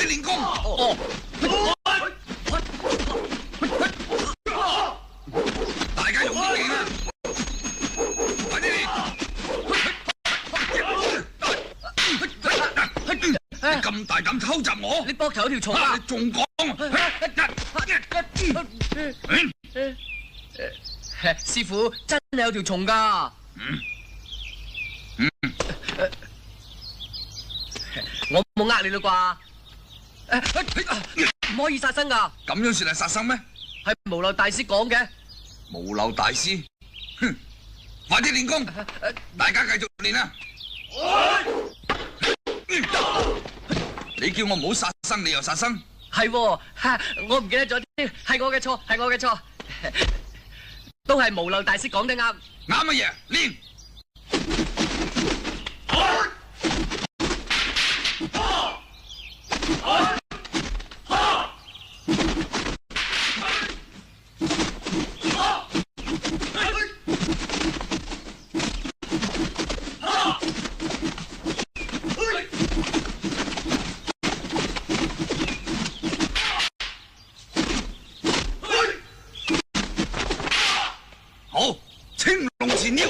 啲練功。大家用啲勁啊！快啲練！你咁大膽偷襲我？你膊頭有條蟲啊！你仲講？師傅真係有條蟲㗎。我冇呃你啦啩？唔可以殺生㗎。咁樣算係殺生咩？係無漏大師講嘅。無漏大師，哼！快啲練功，大家繼續練啊！你叫我唔好殺生，你又殺生？係喎，我唔記得咗添，係我嘅錯，係我嘅錯，都係無漏大師講得啱。啱乜嘢？練！好，青龍前腰。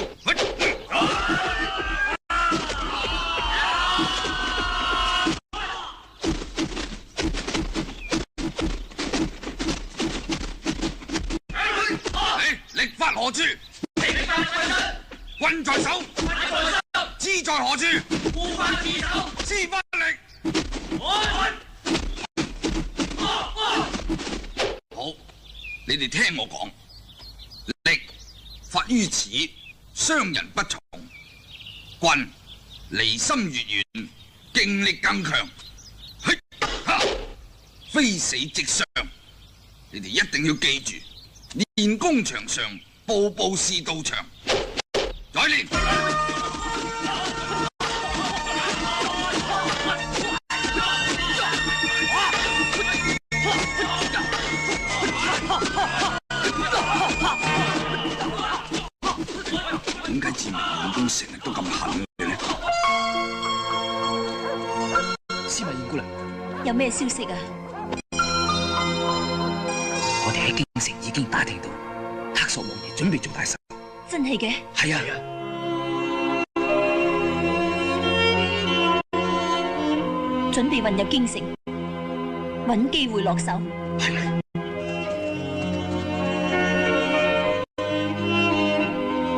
力發何處？棍在手，知在何處？護法自手，知法力。好，你哋聽我講，力發於此，傷人不從；棍離心越遠，勁力更強。嘿，哈，非死即傷。你哋一定要記住，練功場上步步是道場。再練。點解志明練功成日都咁狠嘅呢？司馬燕姑娘，有咩消息啊？我哋喺京城已經打聽到黑索王爺準備做大壽。真係嘅？係啊。準備運入京城，揾機會落手。係啊。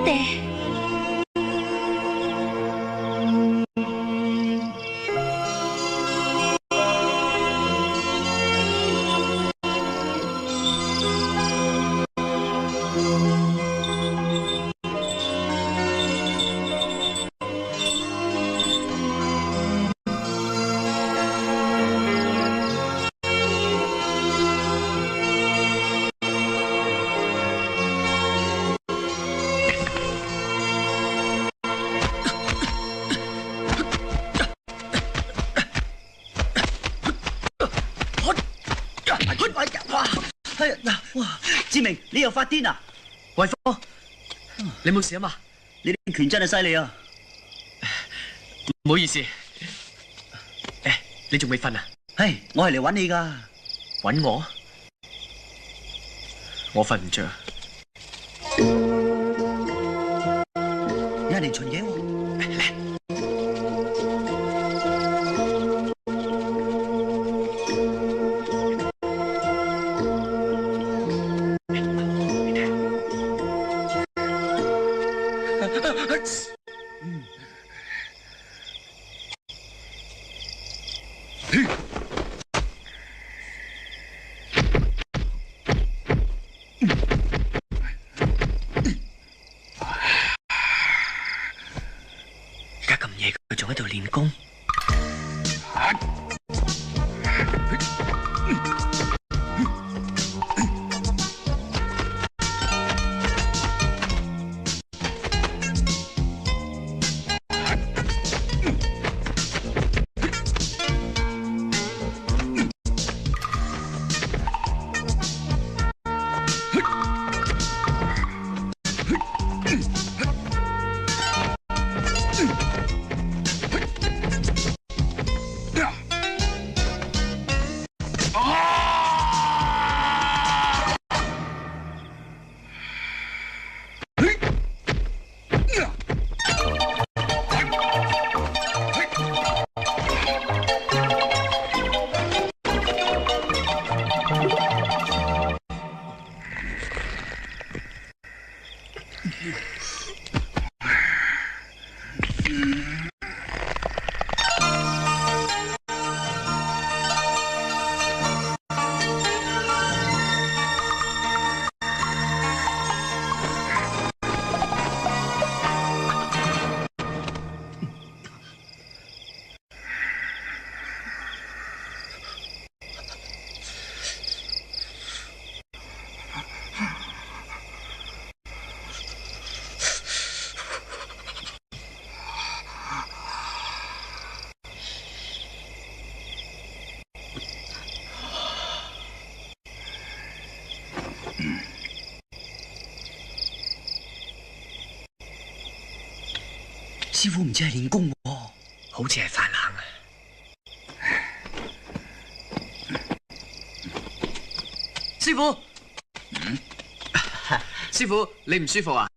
爹。志明，你又發癲啊！惠科，你冇事啊嘛？你啲拳真係犀利啊！唔好意思，你仲未瞓啊？唉，我係嚟揾你㗎。揾我？我瞓唔着。有人嚟巡嘢喎。師傅唔知係練功喎，好似係發冷啊！師傅，師傅，你唔舒服啊？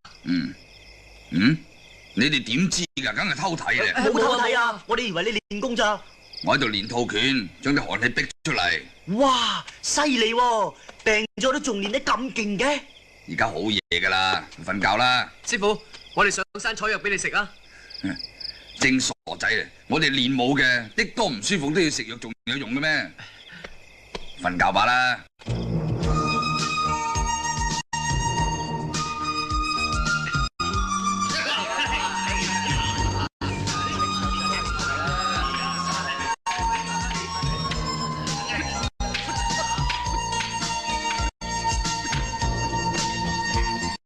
你哋點知㗎？梗係偷睇咧。冇偷睇啊！我哋以為你練功咋。我喺度練套拳，將啲寒氣逼出嚟。哇，犀利喎！病咗都仲練得咁勁嘅。而家好夜㗎啦，瞓覺啦。師傅，我哋上山採藥俾你食啊！正傻仔啊！我哋練武嘅，的多唔舒服都要食藥，仲有用嘅咩？瞓覺吧啦。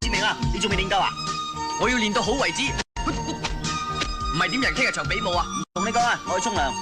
志明啊，你仲未練夠啊？我要練到好為止。唔係點人傾日場比武啊？同你講啊，我去沖涼。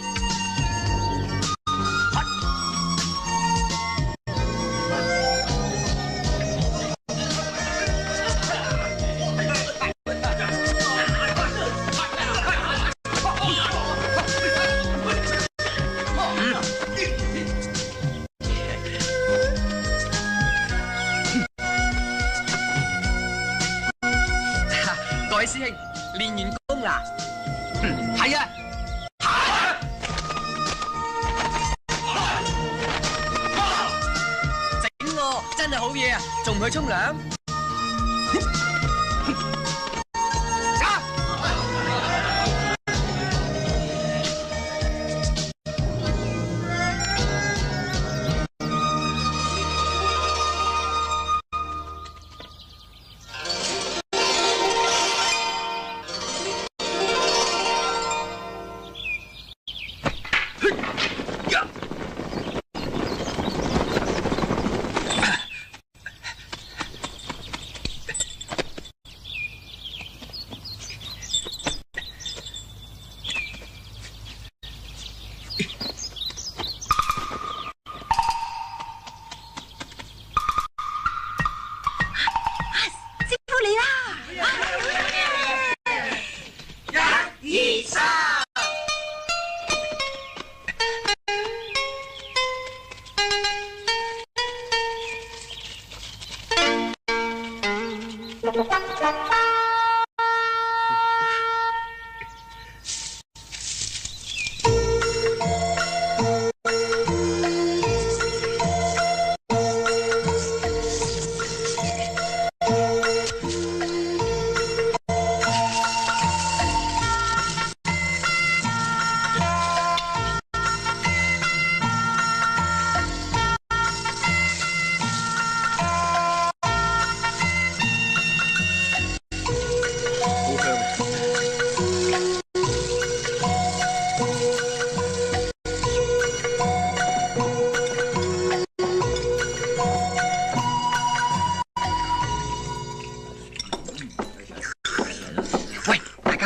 各位師兄，練完功啦？係啊！整我真係好嘢啊！仲唔去沖涼？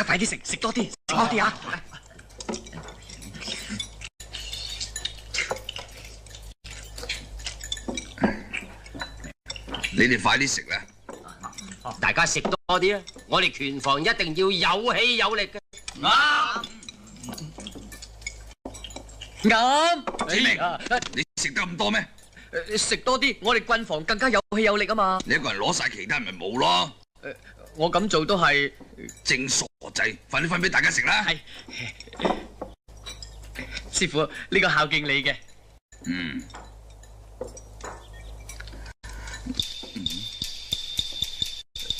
快啲食多啲，食多啲啊！你哋快啲食啦！大家食多啲啊！我哋拳房一定要有氣有力嘅。啱。志明，你食得咁多咩？食多啲，我哋軍房更加有氣有力啊嘛！你一個人攞晒，其他人咪冇咯。我咁做都係正傻仔，快啲分俾大家食啦！係，師傅呢個孝敬你嘅。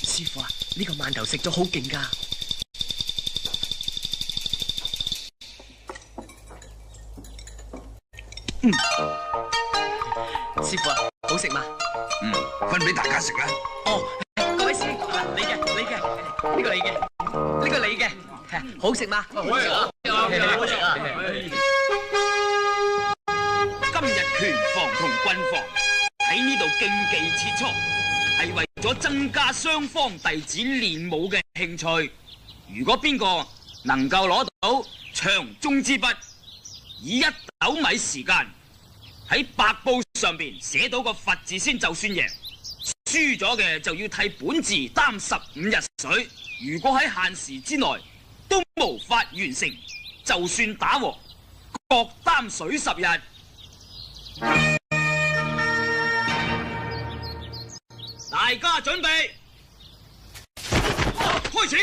師傅啊，呢個饅頭食咗好勁㗎。師傅啊，好食嘛？分俾大家食啦。哦。各位師兄，你嘅，呢個你嘅，呢個你嘅，好食嗎？好食啊！好食啊！今日拳房同軍房喺呢度競技切磋，係為咗增加雙方弟子練武嘅興趣。如果邊個能夠攞到長中之筆，以1斗米時間喺白布上邊寫到個佛字先，就算贏。輸咗嘅就要替本字擔15日水。如果喺限時之內都無法完成，就算打和，各擔水10日。大家準備，開始。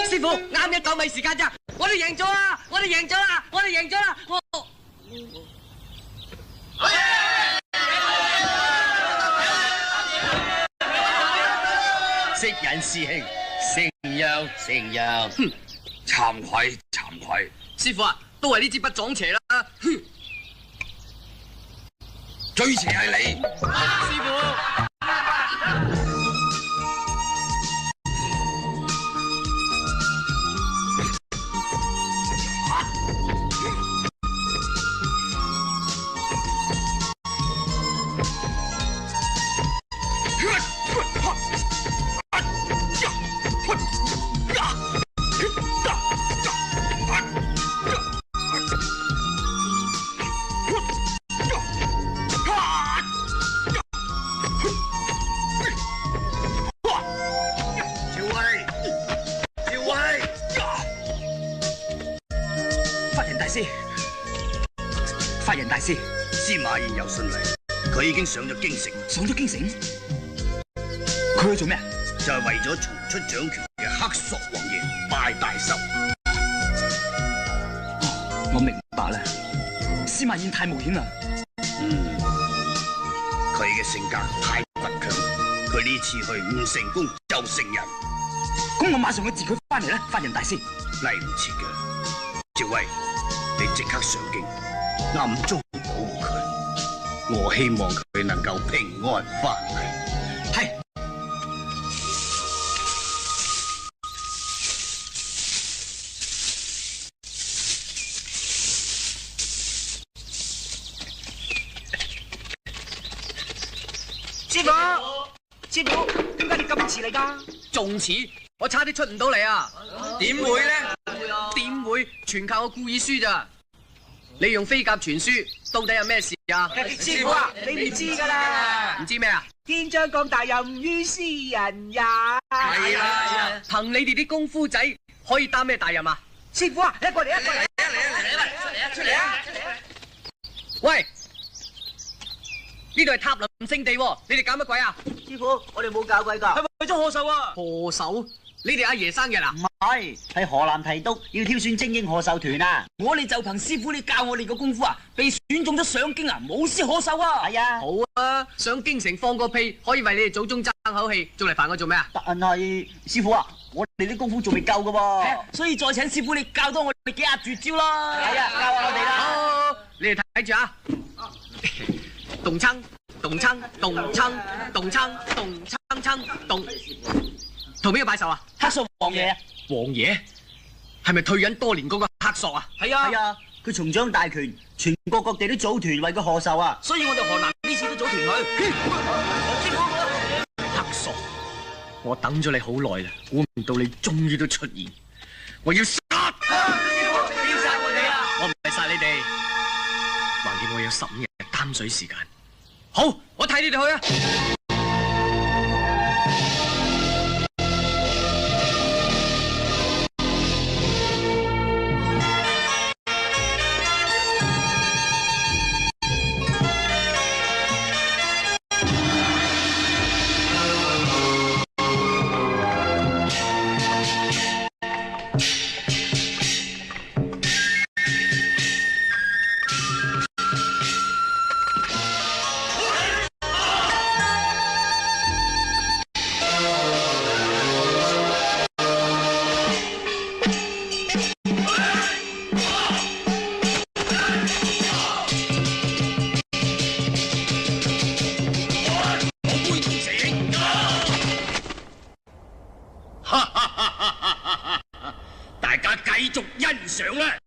師傅，啱一9米時間咋？我哋贏咗啦！我哋贏咗啦！我哋贏咗啦！識人師兄，成樣成樣。哼，慚愧慚愧。師傅啊，都係呢支筆撞邪啦！哼，最邪係你，師傅。法人大師，司馬懿有信嚟，佢已經上咗京城。上咗京城，佢去做咩啊？就係為咗重出掌權嘅黑索王爺拜大壽。哦，我明白啦。司馬懿太冒險啦。佢嘅性格太倔強，佢呢次去唔成功就成仁。咁我馬上去截佢翻嚟啦，法人大師。嚟唔切嘅，趙威，你即刻上京，暗中保護佢。我希望佢能夠平安翻嚟。係。師傅，師傅，點解你咁遲嚟㗎？仲遲？我差啲出唔到嚟啊！點會咧？點會？全靠我故意輸咋？你用飛鴿傳書，到底有咩事啊？師傅啊，你唔知㗎啦！唔知咩啊？天將降大任於斯人也。係啦，憑你哋啲功夫仔可以擔咩大任啊？師傅啊，一個嚟一個嚟。出嚟啊！喂，呢度係塔林聖地喎，你哋搞乜鬼啊？師傅，我哋冇搞鬼㗎。係為咗賀壽啊！賀壽？你哋阿爺生日啊？唔係，係河南提督要挑選精英賀壽團啊！我哋就憑師傅你教我哋嘅功夫啊，被選中咗上京啊，冇事可受啊！係啊，好啊，上京城放個屁，可以為你哋祖宗爭口氣，仲嚟煩我做咩啊？但係師傅啊，我哋啲功夫仲未夠㗎喎，所以再請師傅你教多我哋幾下絕招啦！係啊，教下我哋啦。好，你哋睇住啊！動撐，動撐，動撐，動撐，動撐撐，動。同邊個拜壽啊？黑索王爺。王爺係咪退隱多年嗰個黑索啊？係啊，佢重掌大權，全國各地都組團為佢賀壽啊！所以我哋河南呢次都組團去。黑索，我等咗你好耐啦，估唔到你終於都出現，我要殺！要殺我哋啊！我唔係殺你哋，橫掂我有15日擔水時間。好，我睇你哋去啊！大家繼續欣賞啦！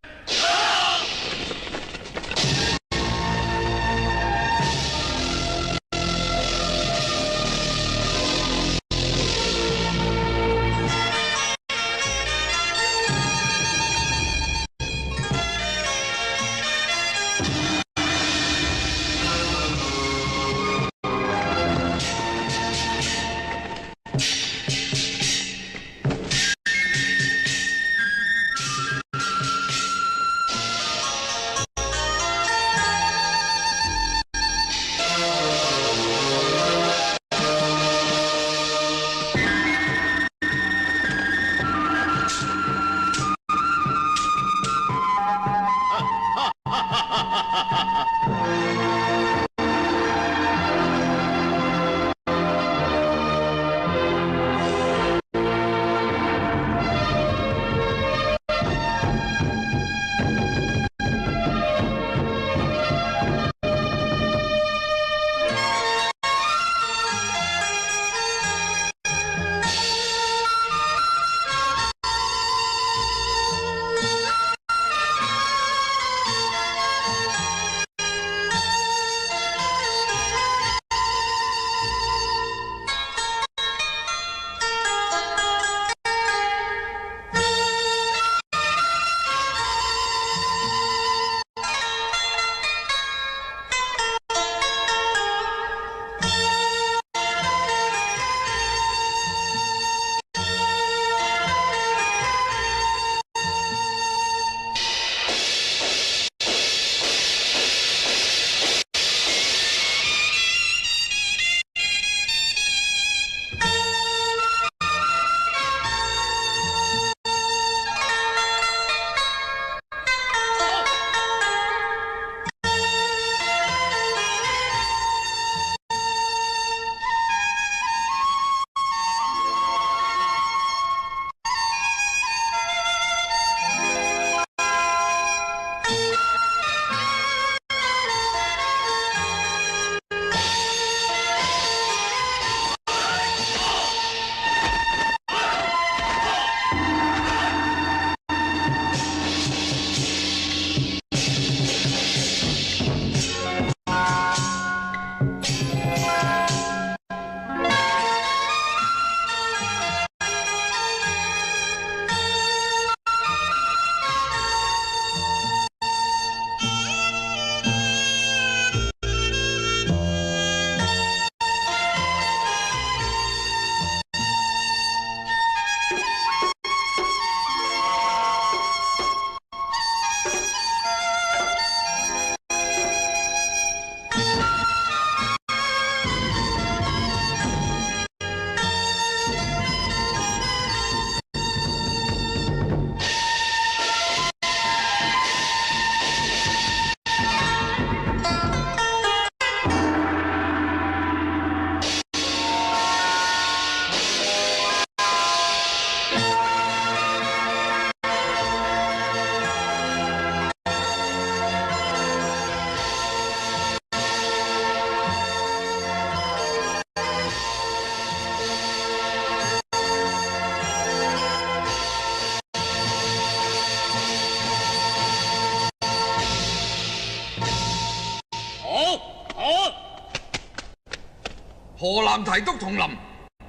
河南提督同林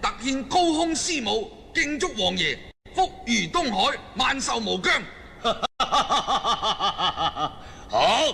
特獻高空獅舞，敬祝王爺福如東海，萬壽無疆。好。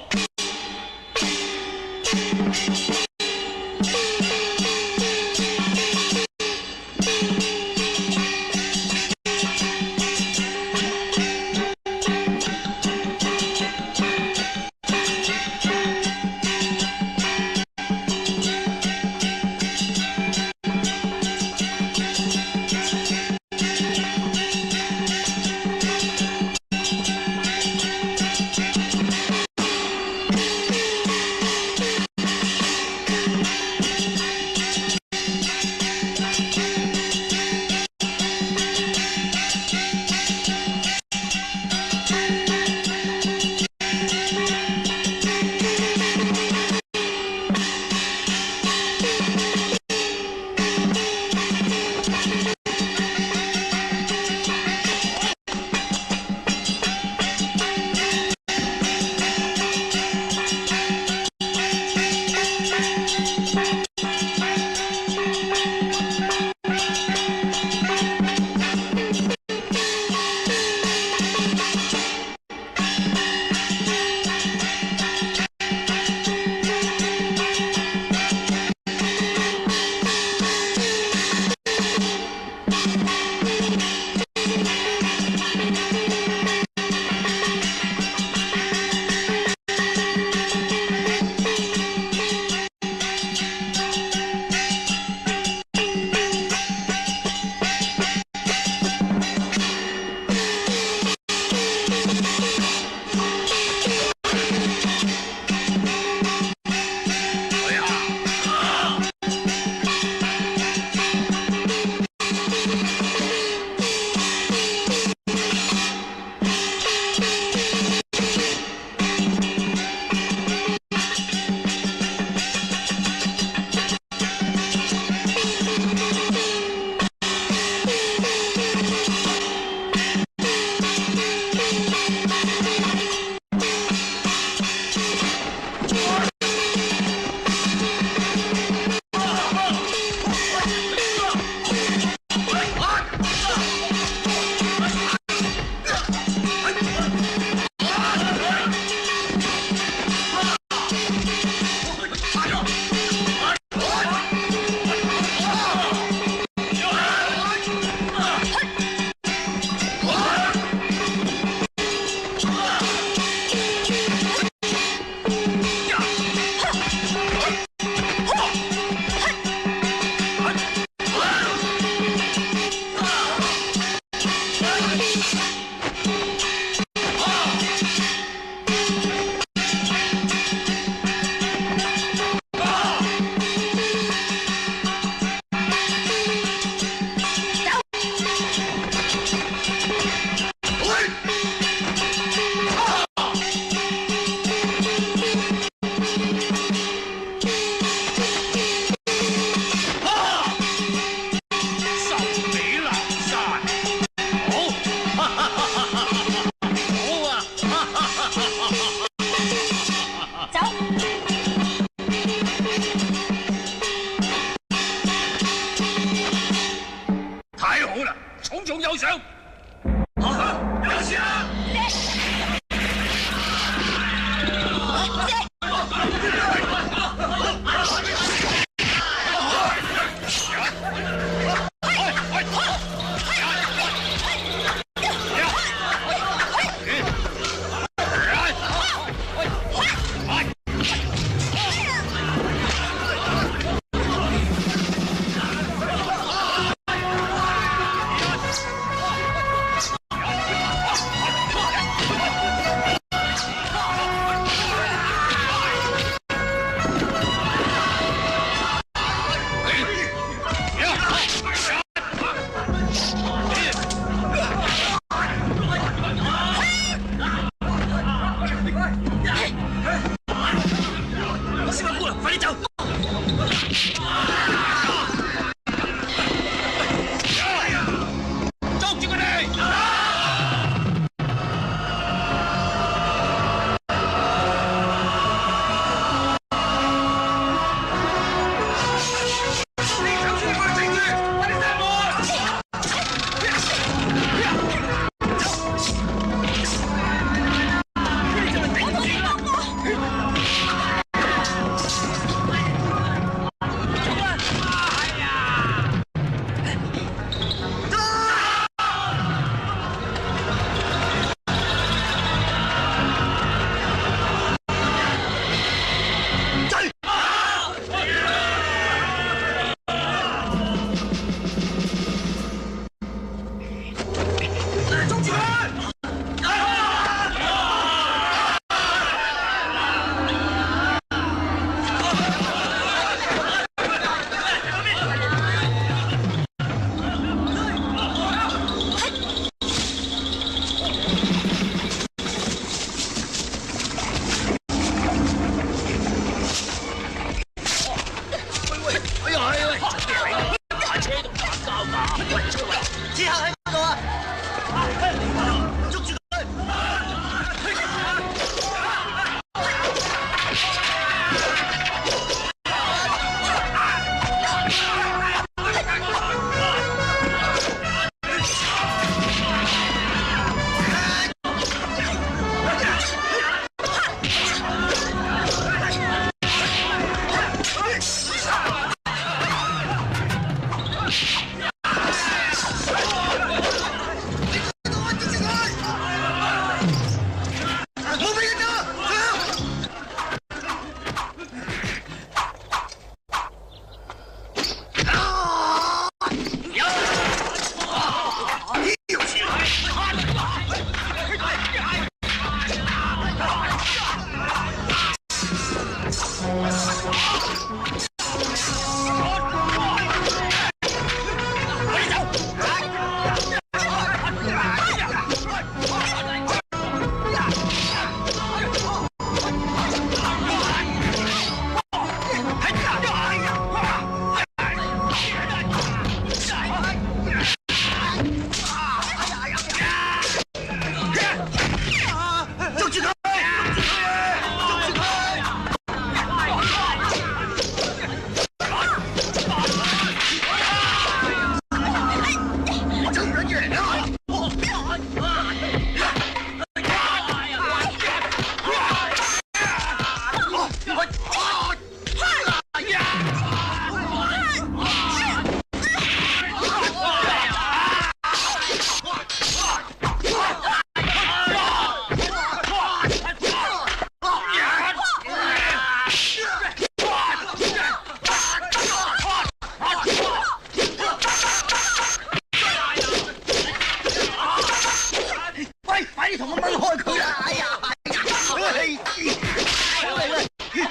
同我掹開佢啦！哎呀，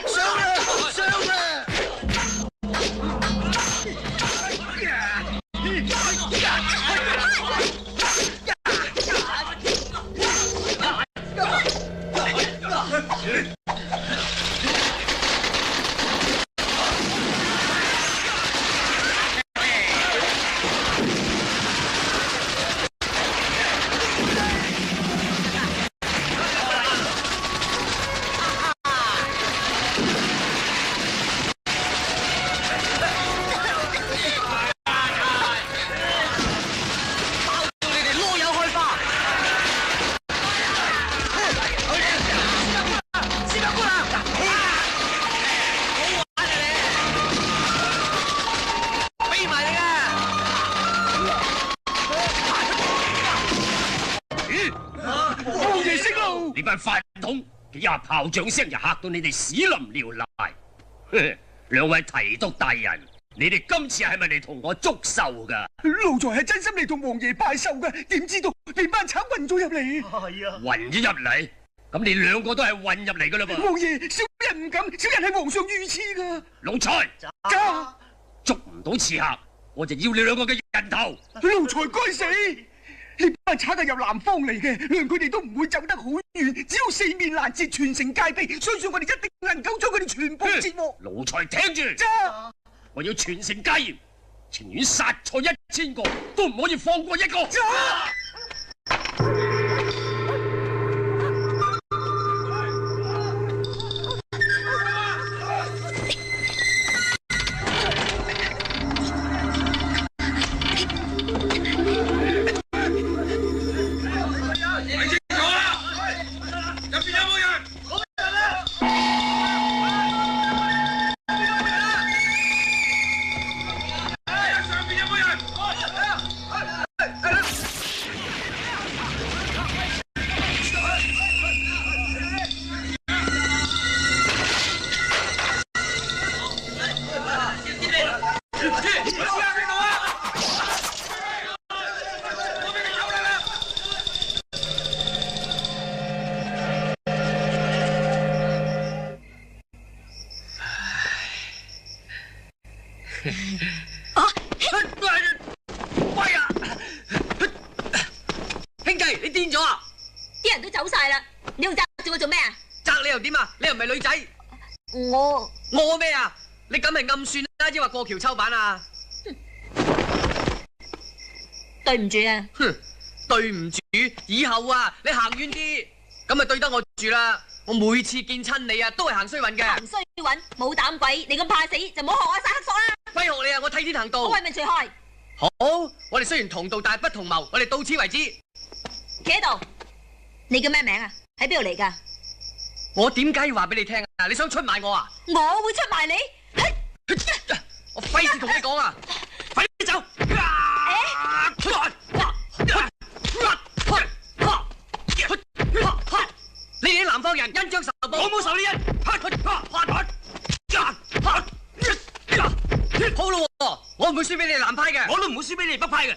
上啦，上啦！你班飯桶，幾下炮仗聲就嚇到你哋屎淋尿瀨。兩位提督大人，你哋今次係咪嚟同我祝壽噶？奴才係真心嚟同王爺拜壽噶，點知道你班賊混咗入嚟？係啊，混咗入嚟，咁你兩個都係混入嚟噶啦噃。王爺，小人唔敢，小人係皇上御賜噶。奴才，捉唔到刺客，我就要你兩個嘅人頭。奴才該死！呢班賊係由南方嚟嘅，量佢哋都唔會走得好遠，只要四面攔截，全城戒備，相信我哋一定能夠將佢哋全部截獲。奴才聽住，我要全城戒嚴，情願殺錯1000個，都唔可以放過一個。喂啊！兄弟，你癲咗啊？啲人都走晒啦，你仲揸住我做咩啊？責你又點啊？你又唔係女仔，我咩啊？你咁係暗算啦，抑或過橋抽板啊？對唔住啊！哼，對唔住，以後啊，你行遠啲，咁咪對得我住啦。我每次見親你啊，都係行衰運嘅。行衰運，冇膽鬼，你咁怕死就唔好學我耍黑索啦！揮學你啊，我替天行道。我為民除害。好，我哋雖然同道，但係不同謀。我哋到此為止。企喺度，你叫咩名啊？喺邊度嚟㗎？我點解要話俾你聽啊？你想出賣我啊？我會出賣你？我費事同你講啊！快啲走！你哋啲南方人恩將仇報，我冇仇呢恩。好咯，我唔會輸俾你哋南派嘅，我都唔會輸俾你哋北派嘅。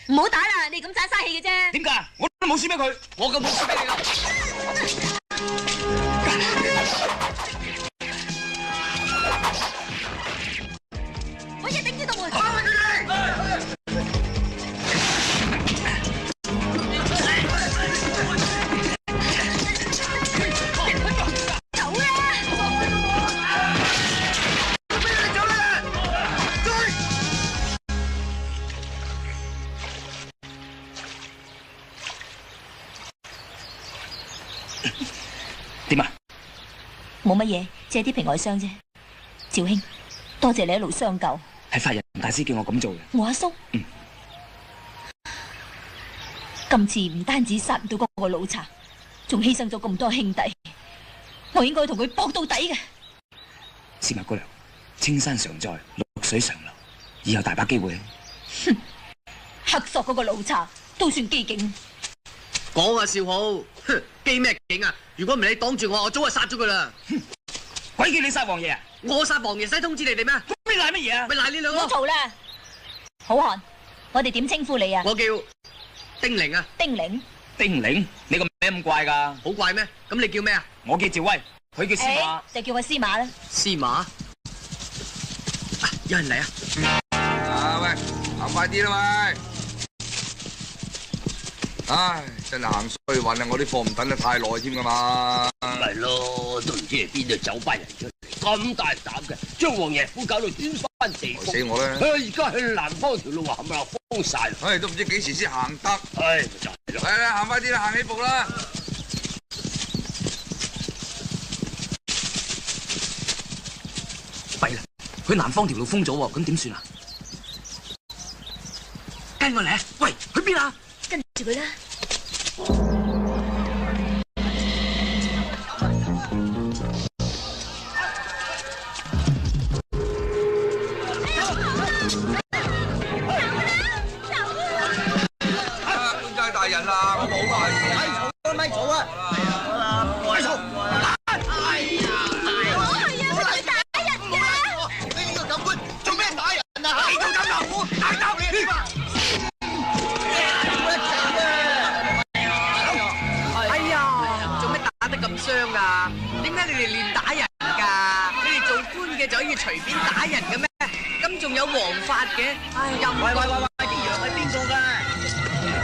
唔好打啦，你咁盞嘥氣嘅啫。點解？我都冇輸俾佢，我咁冇輸俾你啦。我一定知道門。走啦！冇乜嘢，借啲皮外傷啫。趙兄，多謝你一路相救。係法人大師叫我咁做嘅。我阿叔，今次唔單止殺唔到嗰個老賊，仲犧牲咗咁多兄弟，我應該同佢搏到底嘅。司馬姑娘，青山常在，綠水常流，以後大把機會。哼，黑索嗰個老賊都算機警。講啊，少豪，哼，機咩警啊？如果唔係你擋住我早就殺咗佢啦。鬼叫你殺王爺啊！我殺王爺使通知你哋咩？你賴乜嘢啊？咪賴你兩個。唔好嘈啦，好漢，我哋點稱呼你啊？我叫丁玲啊。丁玲。丁玲，你個名咁怪㗎？好怪咩？咁你叫咩啊？我叫趙威，佢叫司馬。就叫我司馬啦。司馬。啊，有人嚟啊！啊喂，行快啲啦喂！唉，真係行衰運啊！我啲貨唔等得太耐添㗎嘛。咪咯，都唔知係邊度走班人出嚟，咁大膽嘅，將王爺府搞到天翻地覆。死我啦！而家去南方條路冚唪唥封晒啦。唉，都唔知幾時先行得。唉，就係咯。嚟啦，行快啲啦，行起步啦！弊啦，去南方條路封咗喎，咁點算啊？跟我嚟啊！喂，去邊啊？跟住佢啦。官家大人啊，我冇壞事啊！咪嘈啊！咪嘈！哎呀！我係啊，佢打人㗎！你呢個狗官做咩打人啊？你做咁流虎，大鬥你啊！哎呀，做咩打得咁傷㗎？點解你哋練打人㗎？你哋做官嘅就可以隨便打人嘅咩？咁仲有王法嘅？唉，又唔喂，啲羊係邊個㗎？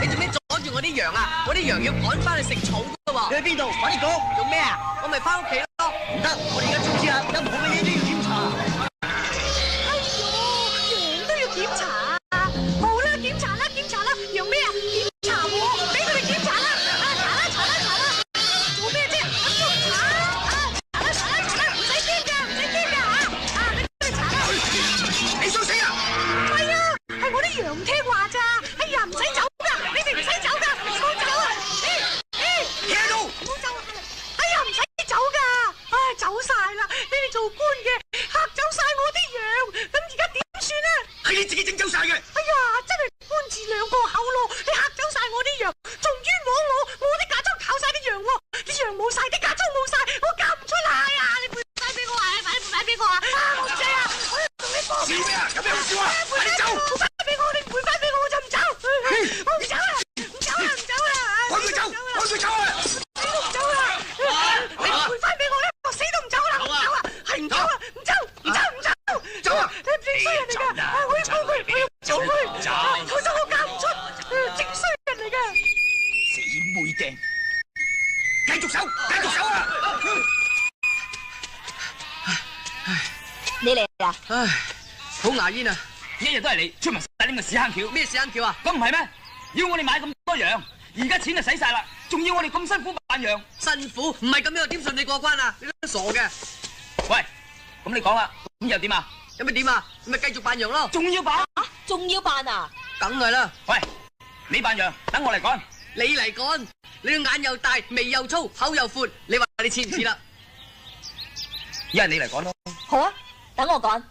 你做咩阻住我啲羊啊？我啲羊要趕翻去食草㗎喎！你去邊度？快啲講！做咩啊？我咪翻屋企咯！唔得，我哋而家通知下，任何嘅嘢都要檢查。哎呦，羊都要檢查啊！好啦，檢查啦，檢查啦，羊咩啊？檢查喎，俾佢哋檢查啦！啊，查啦！做咩啫？咁都唔查啊？查啦！唔使驚㗎，啊！俾佢哋查啦！你想死啊？唔係啊，係我啲羊唔聽話咋！哎呀，唔使走㗎，你哋唔使走㗎，唔好走啊！企喺度！唔好走啊！哎呀，唔使走㗎，唉，走晒啦！你哋做官嘅嚇走晒我啲羊，咁而家點算啊？係你自己整走晒嘅。哎呀，真係官字兩個口咯！你嚇走晒我啲羊，仲冤枉我啲假裝靠晒啲羊喎，啲羊冇晒，啲假裝冇晒，我嫁唔出嚟啊！你賠翻俾我啊！快啲賠翻俾我啊！啊，我唔制啊！我要同你搏！笑咩啊？有咩好笑啊？快啲走！賠翻俾我，你賠翻俾我，我就唔走！我唔走啦！唔走啦！趕佢走！趕佢走啊！死都唔走啦！你賠翻俾我咧，我死都唔走啦！唔走啊！係唔走啊！唔走！走啊！你正衰人嚟㗎！我要告佢，我要告佢！佢就我嫁唔出，正衰人嚟㗎！死妹釘！繼續走啊！你嚟啦！唉，好牙煙啊！一日都係你出埋晒呢個屎坑橋，咩屎坑橋啊？咁唔係咩？要我哋買咁多羊，而家錢就使晒啦，仲要我哋咁辛苦扮羊。辛苦唔係咁樣，點順利過關啊？你都傻嘅！喂，咁你講啦，咁又點啊？有咩點啊？咪繼續扮羊咯！仲要扮？仲要扮啊？梗係啦！喂，你扮羊，等我嚟趕。你嚟趕，你個眼又大，眉又粗，口又闊，你話你似唔似啦？一係你嚟趕咯。好啊，等我講。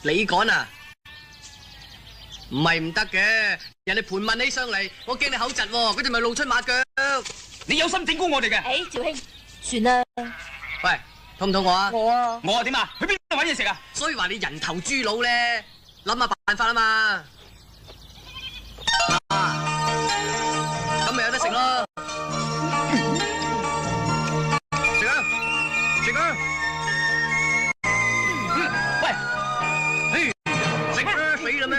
你趕啊？唔係唔得嘅，人哋盤問起上嚟，我驚你口窒喎，嗰陣咪露出馬腳。你有心整蠱我哋嘅？誒，趙兄，算啦。喂，肚唔肚餓啊？我我點啊？去邊度揾嘢食啊？所以話你人頭豬腦咧，諗下辦法啊嘛。咁咪有得食咯。食啊！食啊！喂，食啊！死啦咩？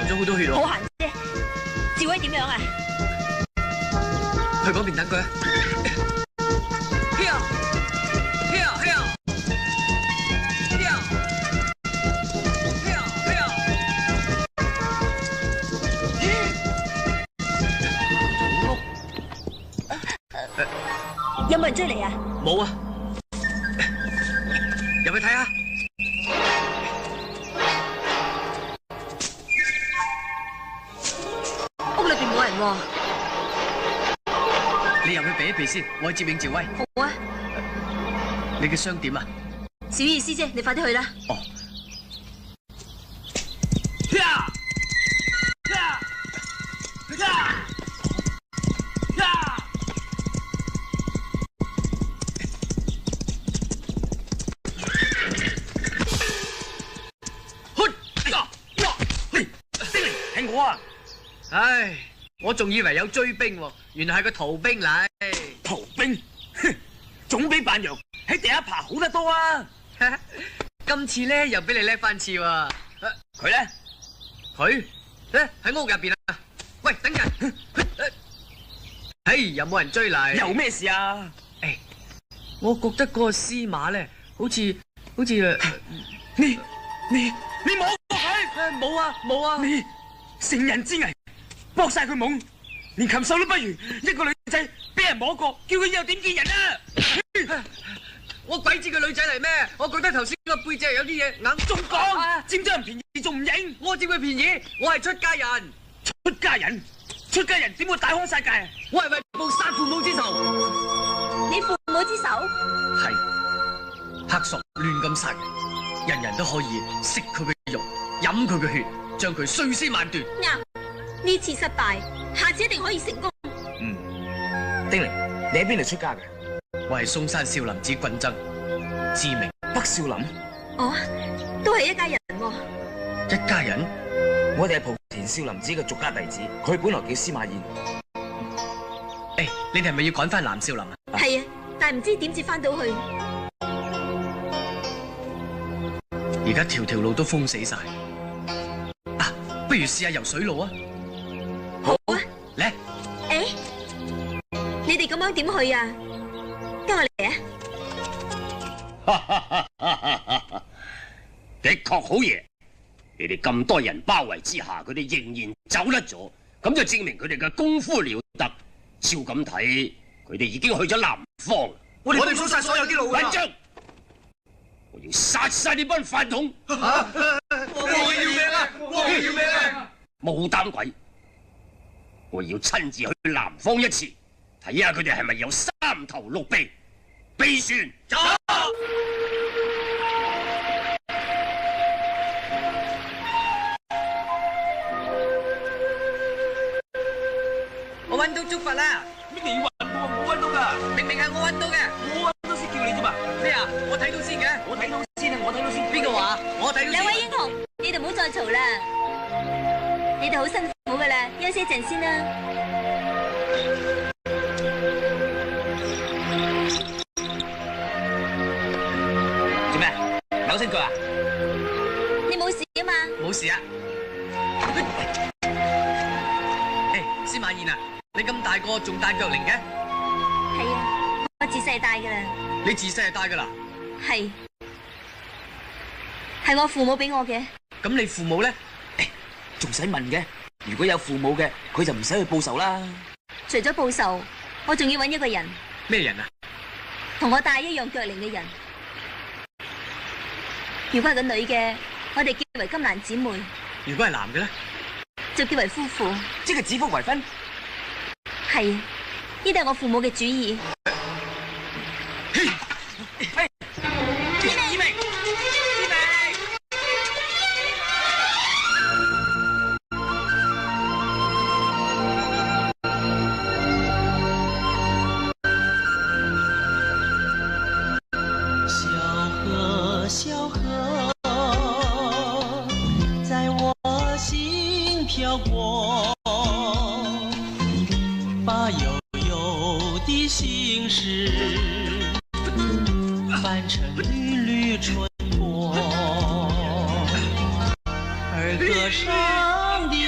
咗好多血喎。好閒啫。趙威點樣啊？去嗰邊等佢啊！有冇人追嚟啊？冇啊！入去睇下。屋裏邊冇人喎。你入去避一避先，我去接應趙威。好啊。你嘅傷點啊？小意思啫，你快啲去啦。哦。係我啊！唉，我仲以為有追兵喎，原來係個逃兵嚟。逃兵，哼，總比扮羊喺地下爬好得多啊！今次咧又俾你叻翻次喎。佢咧，佢咧喺屋入邊啊！喂，等陣。唉，有冇人追嚟？有咩事啊？誒，我覺得嗰個司馬咧，好似你摸過佢？冇啊冇啊！你乘人之危，搏晒佢懵，連禽獸都不如。一個女仔俾人摸過，叫佢以後點見人啊？我鬼知佢女仔嚟咩？我覺得頭先個背脊有啲嘢硬。仲講佔咗人便宜仲唔認？我佔佢便宜，我係出家人。出家人點會大開殺戒啊？我係為報殺父母之仇。你父母之仇？係黑索亂咁殺人，人人都可以食佢嘅肉，飲佢嘅血，將佢碎屍萬段。啱，呢次失敗，下次一定可以成功。丁玲，你喺邊度出家嘅？我係嵩山少林寺棍僧，自名北少林。哦，都係一家人喎。一家人。我哋係莆田少林寺嘅俗家弟子，佢本來叫司馬懿。誒，你哋係咪要趕翻南少林啊？係啊，但係唔知點至翻到去。而家條條路都封死晒。啊，不如試下游水路啊！好啊，嚟。誒，你哋咁樣點去啊？跟我嚟啊！的確好嘢。你哋咁多人包圍之下，佢哋仍然走甩咗，咁就證明佢哋嘅功夫了得。照咁睇，佢哋已經去咗南方。我哋封晒所有啲路㗎。混帳！我要殺晒呢班飯桶！我要命啊！我要命啊！冇膽鬼！我要親自去南方一次，睇下佢哋係咪有三頭六臂。備船走！我揾到竹筏啦！咩你揾喎？我揾到㗎，明明係我揾到嘅。我揾到先叫你啫嘛。咩啊？我睇到先嘅。我睇到先啊！我睇到先。邊個話？我睇到先。兩位英雄，你哋唔好再嘈啦，你哋好辛苦噶啦，休息一陣先啦。做咩？扭親腳啊？你冇事啊嘛？冇事啊。誒，司馬懿啊，你咁大個仲戴腳鈴嘅？係啊，我自細戴噶啦。你自細就戴噶啦？係我父母俾我嘅。咁你父母咧？仲使問嘅？如果有父母嘅，佢就唔使去報仇啦。除咗報仇，我仲要揾一個人。咩人啊？同我戴一樣腳鈴嘅人。如果係個女嘅，我哋叫為金蘭姊妹；如果係男嘅咧，就叫為夫婦。即係指腹為婚。係，呢啲係我父母嘅主意。小河在我心飘过，把悠悠的心事翻成缕缕春波，而歌声的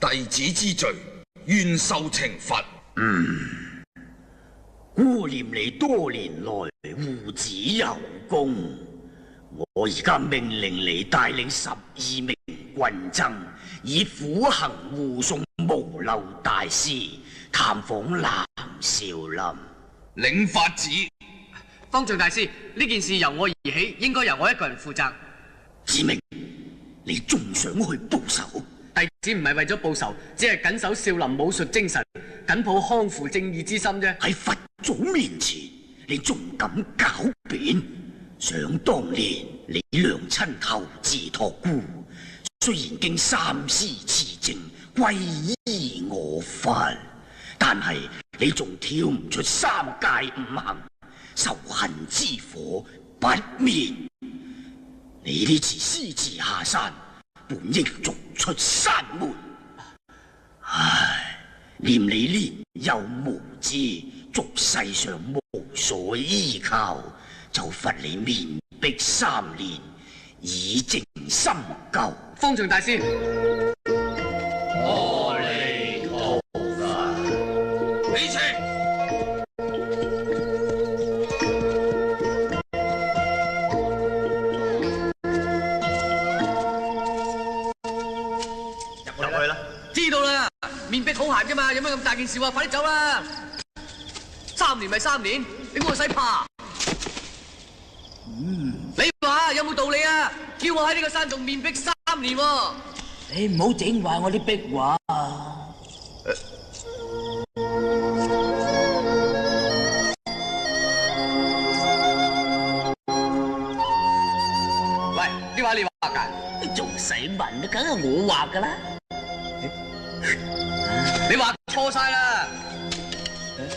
弟子之罪，願受懲罰。顧念你多年來護子有功，我而家命令你帶領12名軍僧，以苦行護送無漏大師探訪南少林。領法旨。方丈大師，呢件事由我而起，應該由我一個人負責。子明，你仲想去報仇？弟子唔係為咗報仇，只係緊守少林武術精神，緊抱匡扶正義之心啫。喺佛祖面前，你仲敢狡辯？想當年你娘親投自託孤，雖然經三思持證皈依我佛，但係你仲跳唔出三界五行，仇恨之火不滅。你呢次私自下山，本應逐出山門。唉，念你年幼無知，俗世上無所依靠，就罰你面壁3年，以正心舊。方丈大師，阿彌陀佛。起誓。知道啦，面壁好閒啫嘛，有咩咁大件事啊？快啲走啦！3年咪3年，你估我使怕？你話有冇道理啊？叫我喺呢個山洞面壁3年喎！你唔好整壞我啲壁畫。喂，啲畫你畫㗎？仲使問啊？梗係我畫㗎啦。你畫錯晒啦！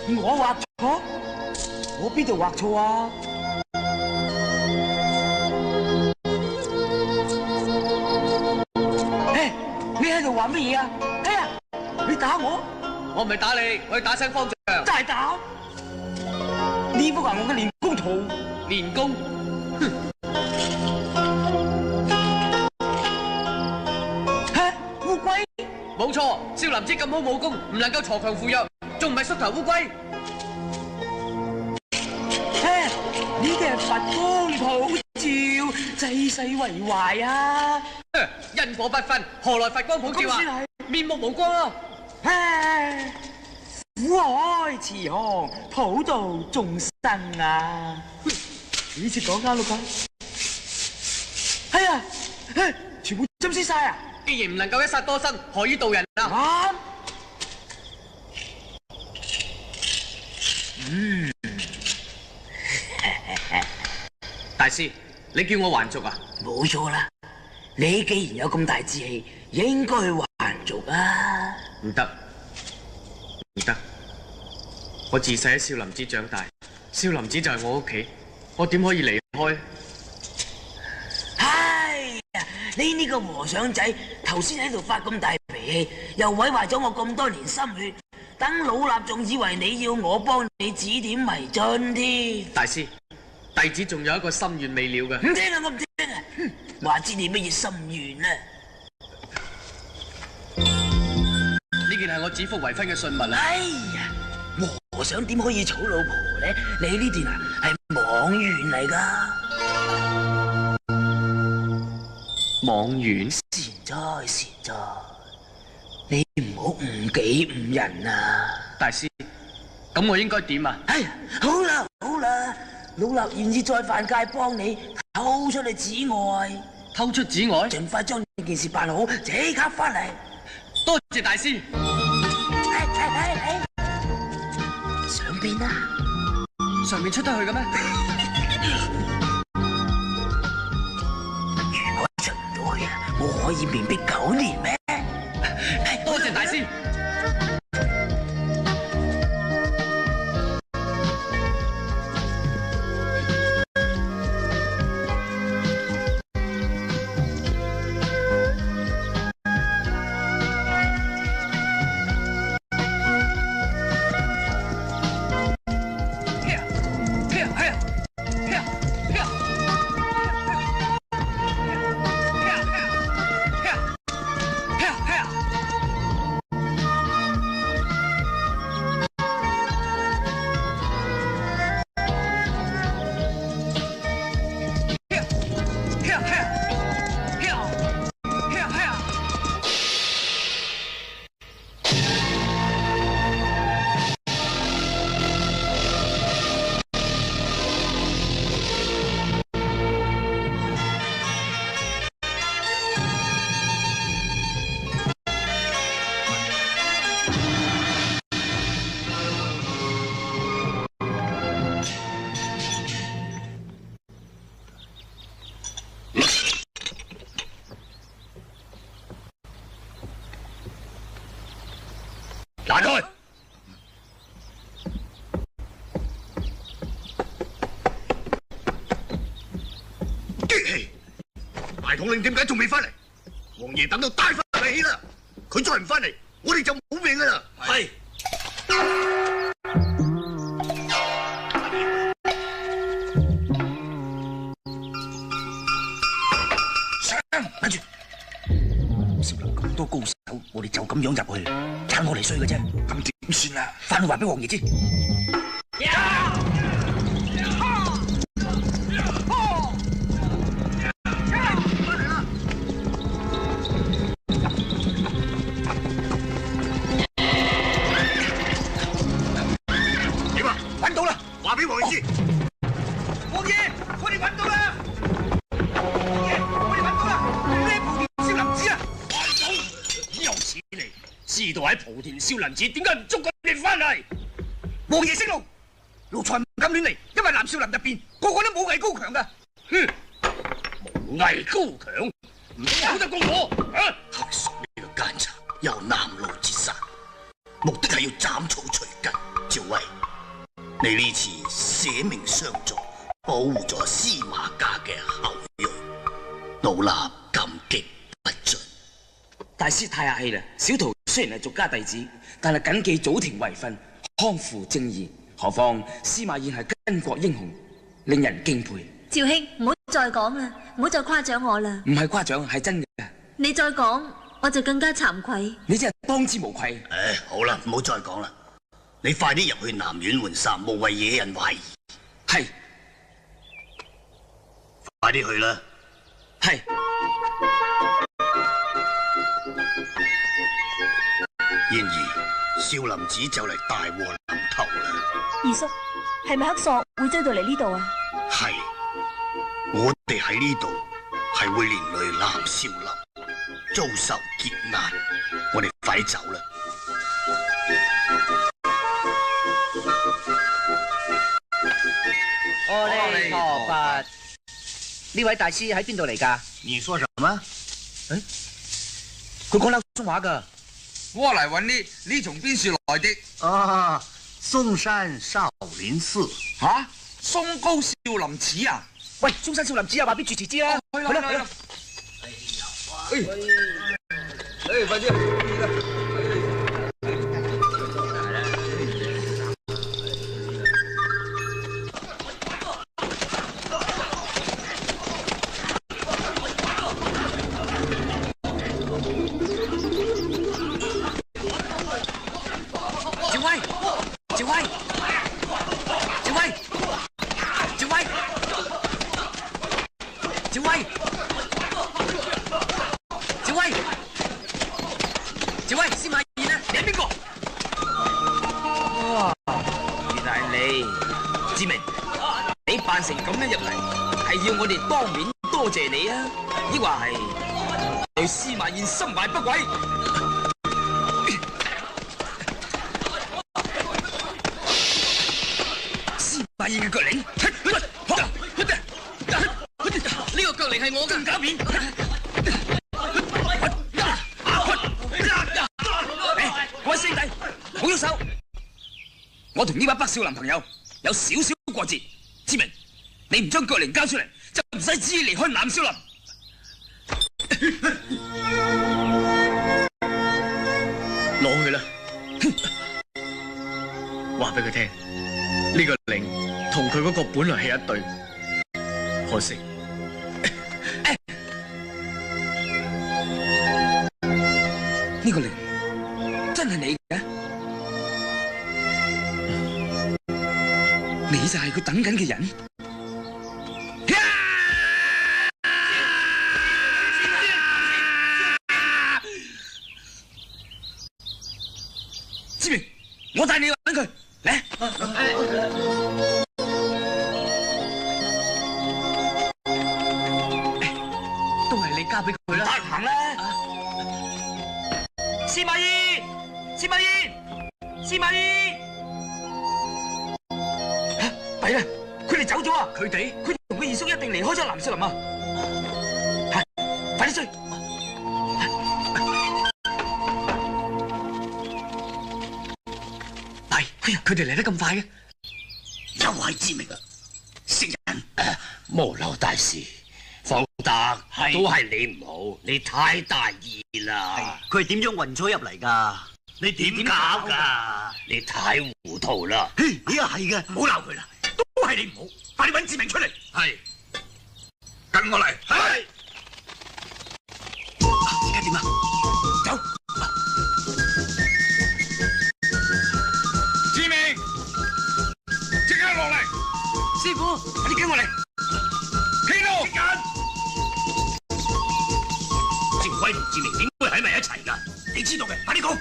我畫錯？我邊度畫錯啊？你喺度玩乜嘢啊？哎呀，你打我！我唔係打你，我係打聲方丈。再打！呢幅係我嘅練功圖。練功？嚇！烏龜？冇錯，少林寺咁好武功，唔能夠鋤強扶弱，仲唔係縮頭烏龜？呢啲係佛光普照，濟世為懷啊！因果不分，何來佛光普照啊？面目無光啊！苦海慈航，普渡眾生啊！呢次講啱啦啩？係啊，全部針死晒啊！既然唔能夠一殺多生，何以度人啊？啱。大師，你叫我還俗啊？冇錯啦，你既然有咁大志氣，應該去還俗啊！唔得，唔得！我自細喺少林寺長大，少林寺就係我屋企，我點可以離開？哎呀，你呢個和尚仔頭先喺度發咁大脾氣，又毀壞咗我咁多年心血，等老衲仲以為你要我幫你指點迷津添。大師，弟子仲有一個心願未了嘅。唔聽啊，我唔聽啊！話知你乜嘢心願啊？呢件係我指腹為婚嘅信物啊！哎呀，和尚點可以娶老婆咧？你呢段啊係妄願嚟噶。妄願？善哉善哉，你唔好誤己誤人啊！大師，咁我應該點啊？哎呀，好啦好啦，老衲願意再犯戒幫你偷出你寺外。偷出寺外？盡快將呢件事辦好，即刻翻嚟。多謝大師。上邊啊？上面出得去嘅咩？如果出唔到去啊，我可以面壁9年咩？多謝大師。拿開！激氣！大統領點解仲未翻嚟？王爺等到大發脾氣啦，佢再唔翻嚟，我哋就冇命噶啦。係。跟住，少林咁多高手，我哋就咁樣入去，撐我嚟衰嘅啫。咁點算啊？翻去話俾王爺知。點啊？揾到啦！話俾王爺知。王爺，我哋揾到啦！知道喺莆田少林寺，點解唔捉佢哋翻嚟？王爺息怒，奴才唔敢亂嚟，因為南少林入邊個個都武藝高強噶。哼，武藝高強，唔通好得過我？啊！黑叔呢個奸賊有南路之殺，目的係要斬草除根。趙威，你呢次捨命相助，保護咗司馬家嘅後裔，老衲感激不盡。大師太客氣啦，小徒雖然係俗家弟子，但係謹記祖庭遺訓，匡扶正義。何況司馬懿係巾幗英雄，令人敬佩。趙兄，唔好再講啦，唔好再誇獎我啦。唔係誇獎，係真嘅。你再講，我就更加慚愧。你真係當之無愧。唉，好啦，唔好再講啦。你快啲入去南院換衫，無謂惹人懷疑。係，快啲去啦。係。然而，少林寺就嚟大禍臨頭啦。二叔，係咪黑索會追到嚟呢度啊？係，我哋喺呢度係會連累南少林，遭受劫難。我哋快啲走啦！阿彌陀佛，呢位大師喺邊度嚟㗎？你說什麼？誒，佢講柳中話㗎。我嚟揾你從邊處來的？啊，嵩山少林寺。吓？嵩高少林寺啊？喂，嵩山少林寺啊，話俾住持知啦。去啦去啦！哎，快啲！成咁樣入嚟，係要我哋當面多謝你啊，抑或係對司馬懿心懷不軌？司馬懿嘅腳領，呢個腳領係我嘅假面。各位師弟，唔好喐手！我同呢位北少林朋友有少少過節，志明。你唔將腳靈交出嚟，就唔使旨意離開南少林。攞去啦！話俾佢聽，呢個靈同佢嗰個本來係一對，可惜呢個靈真係你嘅，你就係佢等緊嘅人。志明，我帶你去揾佢，嚟！都係你交俾佢啦。得行啦！司馬懿，司馬懿，司馬懿！弊啦，佢哋走咗啊！佢哋同佢二叔一定離開咗南少林啊！快啲追！哎呀，佢哋嚟得咁快嘅，有係之明啊！識人無嬲大師，方德都係你唔好，你太大意啦。佢係點樣運咗入嚟㗎？你點搞㗎？你太糊塗啦！你又係嘅，唔好鬧佢啦，都係你唔好，快啲揾志明出嚟。係，跟我嚟。係。而家點啊？走。志明，即刻落嚟。師傅，快啲跟我嚟。企路。時間。趙輝同志明點會喺埋一齊㗎？你知道嘅，快啲講。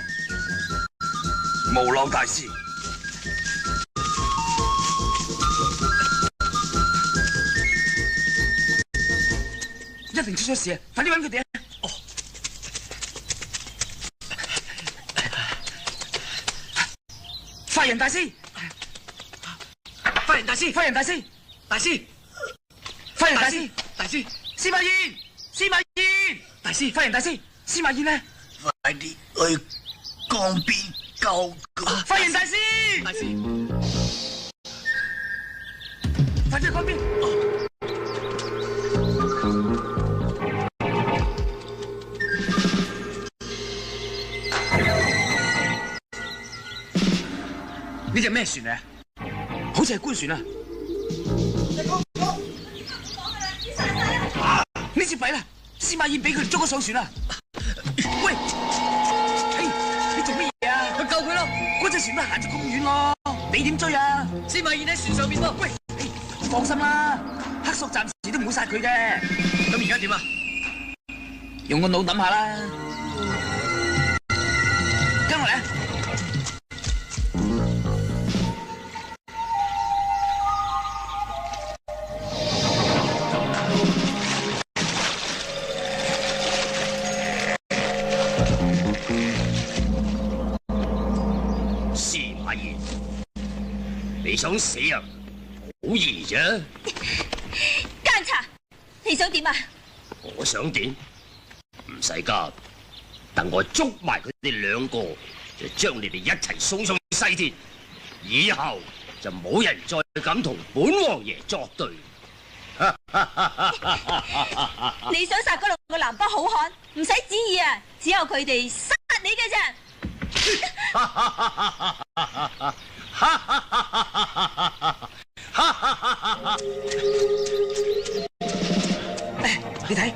無漏大師，一定出咗事啊！快啲揾佢哋啊！哦，法人大師，法人大師，法人大師，大師，法人大師，大師，司馬懿，司馬懿，大師，法人大師，司馬懿呢？快啲去江邊救佢！法人大師，大師，快啲去江邊！呢隻咩船嚟啊？好似係官船啊！呢次弊啦，司馬懿俾佢哋捉咗上船啦！喂，你做乜嘢啊？去救佢咯！嗰隻船都行咗咁遠咯，你點追啊？司馬懿喺船上邊咯。喂，放心啦，黑索暫時都唔會殺佢嘅。咁而家點啊？用個腦諗下啦。跟我嚟啊！你想死啊？好易啫！奸賊，你想點啊？我想點？唔使急，等我捉埋佢哋兩個，就將你哋一齊送上西天。以後就冇人再敢同本王爺作對。你想殺嗰兩個南北好漢，唔使旨意啊，只有佢哋殺你嘅啫。你睇，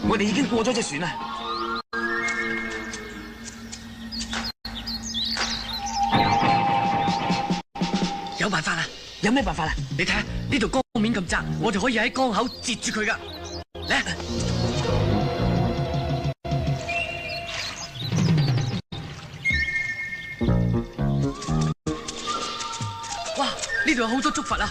我哋已經過咗隻船啦。有辦法啦！有咩辦法啦？你睇下呢度江面咁窄，我哋可以喺江口截住佢噶。嚟！哇！呢度有好多竹筏啊！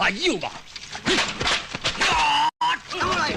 下腰吧。等我嚟。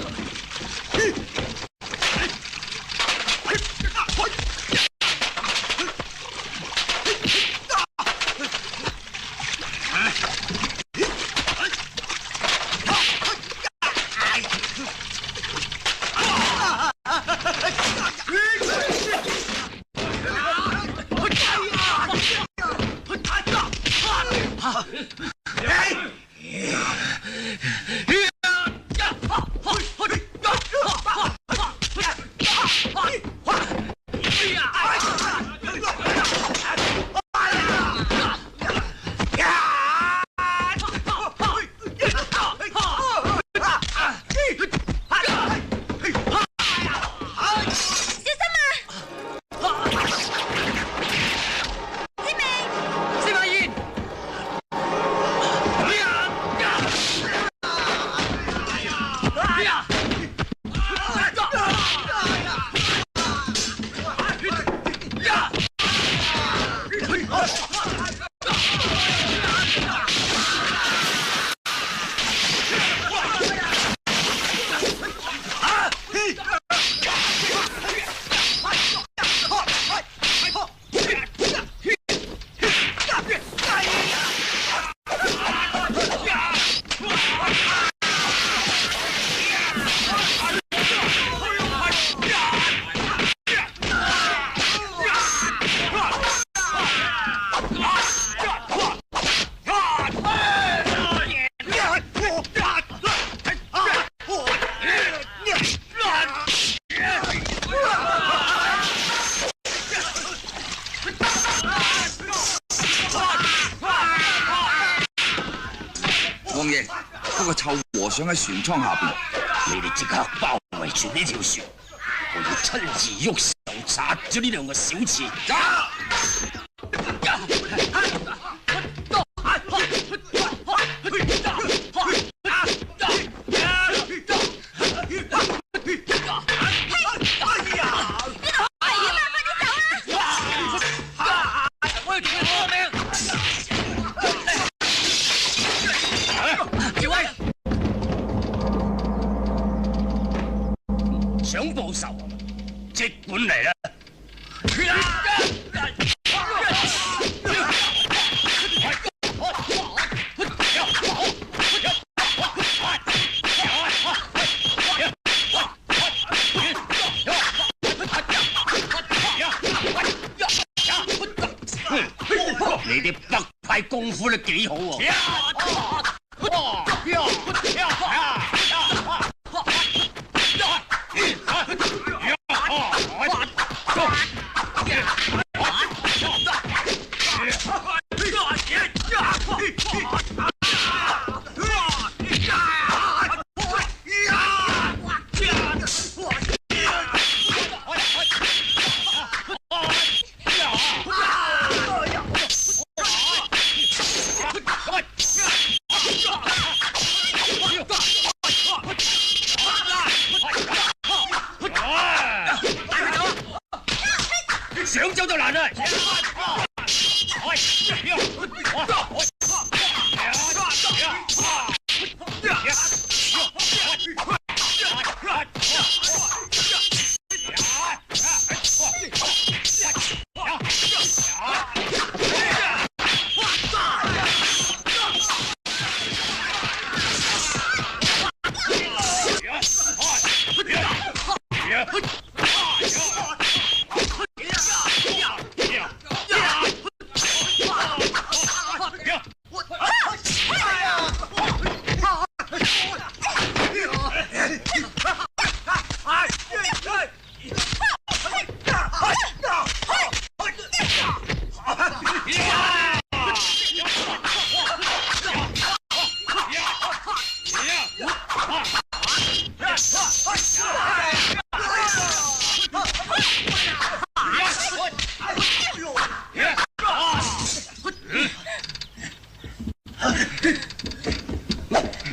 王爺，嗰個臭和尚喺船艙下邊，你哋即刻包圍住呢條船，我要親自喐手殺咗呢兩個小刺。想報仇啊？即管嚟啦！你啲北派功夫都幾好喎！想走就難啦！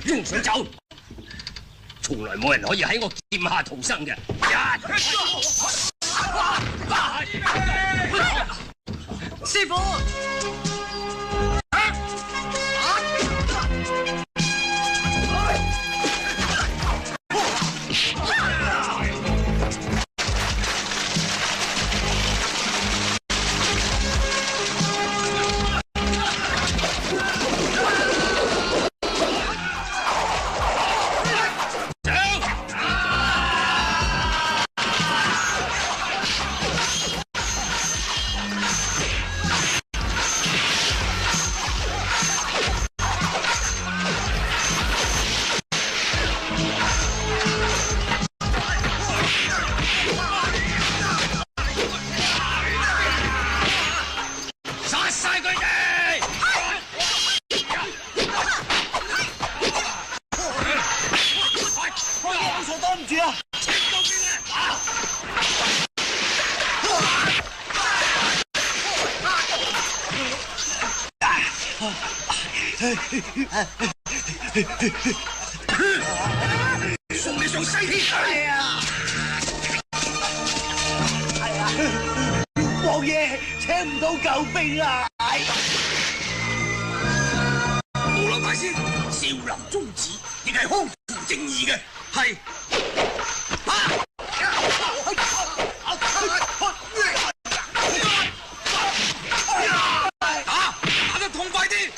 仲想走？從來冇人可以喺我劍下逃生嘅。師傅。送你上西天！係啊！王爺請唔到救兵啊！無論大師，少林宗旨亦係匡扶正義嘅，係。打得痛快啲！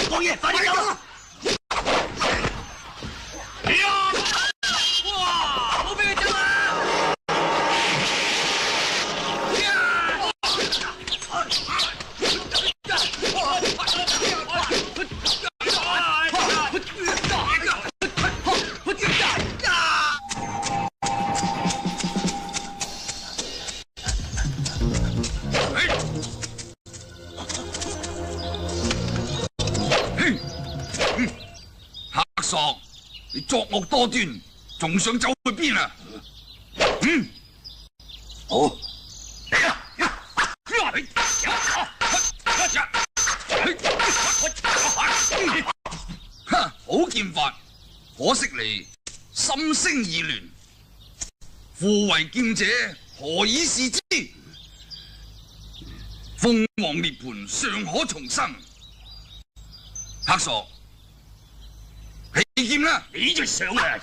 王爺，快啲走啦！哇！唔好俾佢走啊！黑索，你作惡多端，仲想走去邊啊？好。好劍法，可惜你心聲已亂。父為劍者，何以視之？鳳凰涅槃尚可重生。黑索，起劍啦！你就上啊！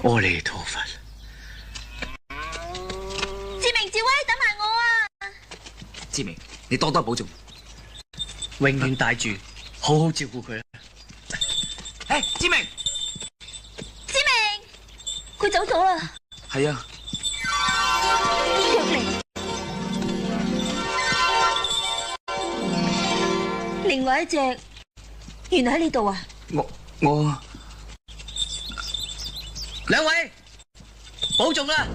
阿彌陀佛。志明、志威，等埋我啊！志明，你多多保重，永遠帶住，好好照顧佢啊！志明，志明，佢走咗啦。係啊。若靈，另外一隻原來喺呢度啊！我兩位保重啦！